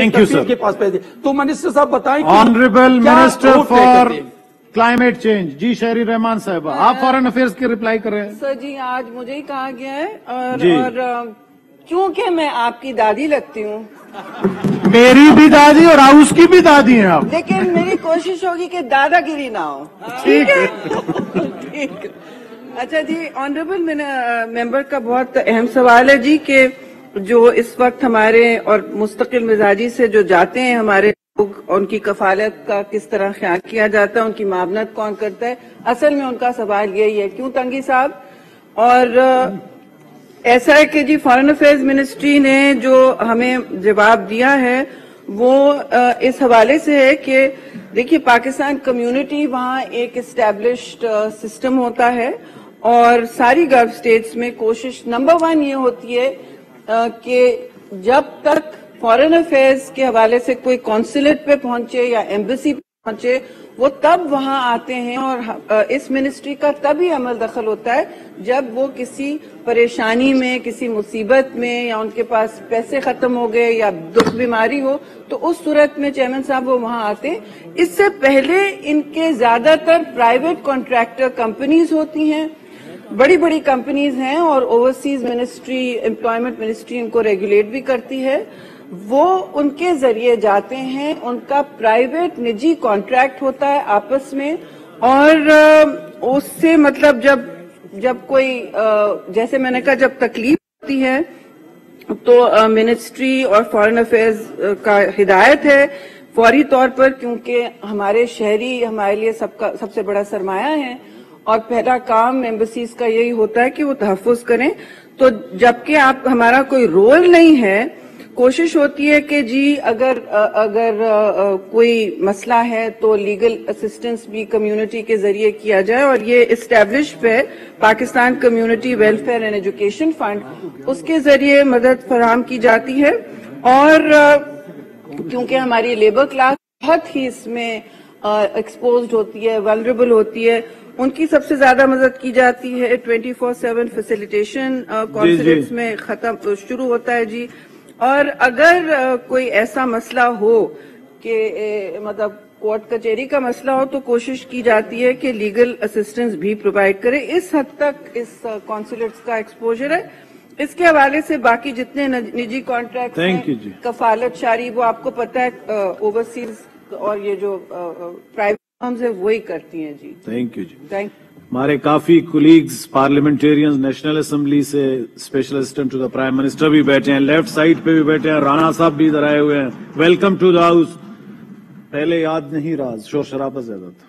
سفیر کے پاس بھیج دیں. تو منسٹر صاحب بتائیں honourable minister for climate change ji Sherry Rehman صاحب، آپ فارن افیئرس کی رپلائی کر رہے ہیں. سر جی آج مجھے ہی کہا گیا ہے اور کیونکہ میں آپ کی دادی لگتی ہوں. میری بھی دادی اور ہاؤس کی بھی دادی ہیں آپ. لیکن میری کوشش ہوگی کہ دادا گیری نہ ہو. ٹھیک ہے. ٹھیک. اچھا جی، آنریبل ممبر کا بہت اہم سوال ہے جی کہ جو اس وقت ہمارے اور مستقل مزاجی سے جو جاتے ہیں ہمارے لوگ، ان کی کفالت کا کس طرح خیال کیا جاتا ہے، ان کی معاونت کون کرتا ہے. اصل میں ان کا سوال یہی ہے. کیوں تنگی صاحب؟ اور ایسا ہے کہ جی فارن افیئرز منسٹری نے جو ہمیں جواب دیا ہے وہ اس حوالے سے ہے کہ دیکھیے پاکستان کمیونٹی وہاں ایک اسٹیبلشڈ سسٹم ہوتا ہے اور ساری گلف اسٹیٹس میں کوشش نمبر 1 یہ ہوتی ہے کہ جب تک فارن افیئرز کے حوالے سے کوئی کونسلیٹ پہ پہنچے یا ایمبیسی پہ پہنچے وہ تب وہاں آتے ہیں اور اس منسٹری کا تب ہی عمل دخل ہوتا ہے جب وہ کسی پریشانی میں، کسی مصیبت میں، یا ان کے پاس پیسے ختم ہو گئے یا دکھ بیماری ہو تو اس صورت میں چیئرمین صاحب وہ وہاں آتے ہیں. اس سے پہلے ان کے زیادہ تر پرائیویٹ کانٹریکٹر کمپنیز ہوتی ہیں، بڑی بڑی کمپنیز ہیں اور اوورسیز منسٹری، امپلائمنٹ منسٹری ان کو ریگولیٹ بھی کرتی ہے. وہ ان کے ذریعے جاتے ہیں، ان کا پرائیویٹ نجی کانٹریکٹ ہوتا ہے آپس میں اور اس سے مطلب جب کوئی جیسے میں نے کہا جب تکلیف ہوتی ہے تو منسٹری اور فارن افیئرز کا ہدایت ہے فوری طور پر، کیونکہ ہمارے شہری ہمارے لیے سب سے بڑا سرمایہ ہے اور پہلا کام ایمبیسیز کا یہی ہوتا ہے کہ وہ تحفظ کریں. تو جبکہ آپ ہمارا کوئی رول نہیں ہے، کوشش ہوتی ہے کہ جی اگر کوئی مسئلہ ہے تو لیگل اسسٹنس بھی کمیونٹی کے ذریعے کیا جائے اور یہ اسٹیبلشڈ ہے Pakistan community welfare and education fund, اس کے ذریعے مدد فراہم کی جاتی ہے. اور کیونکہ ہماری لیبر کلاس بہت ہی اس میں ایکسپوزڈ ہوتی ہے، ولنریبل ہوتی ہے، ان کی سب سے زیادہ مدد کی جاتی ہے. 24/7 فیسیلیٹیشن کونسلیٹس میں شروع ہوتا ہے جی. اور اگر کوئی ایسا مسئلہ ہو کہ مطلب کورٹ کچہری کا مسئلہ ہو تو کوشش کی جاتی ہے کہ لیگل اسسٹنس بھی پرووائڈ کرے. اس حد تک اس کونسلیٹس کا ایکسپوجر ہے. اس کے حوالے سے باقی جتنے نجی کانٹریکٹ ہیں، کفالت شاری، وہ آپ کو پتہ ہے اوورسیز اور یہ جو پرائیویٹ فرمز ہیں وہی کرتی ہیں جی. تھینک یو جی. ہمارے کافی کولیگز پارلیمنٹیرینز نیشنل اسمبلی سے special assistant to the prime minister بھی بیٹھے ہیں، لیفٹ سائڈ پہ بھی بیٹھے ہیں، رانا صاحب بھی ادھر آئے ہوئے ہیں. Welcome to the house. پہلے یاد نہیں رہا، شور شرابہ زیادہ تھا.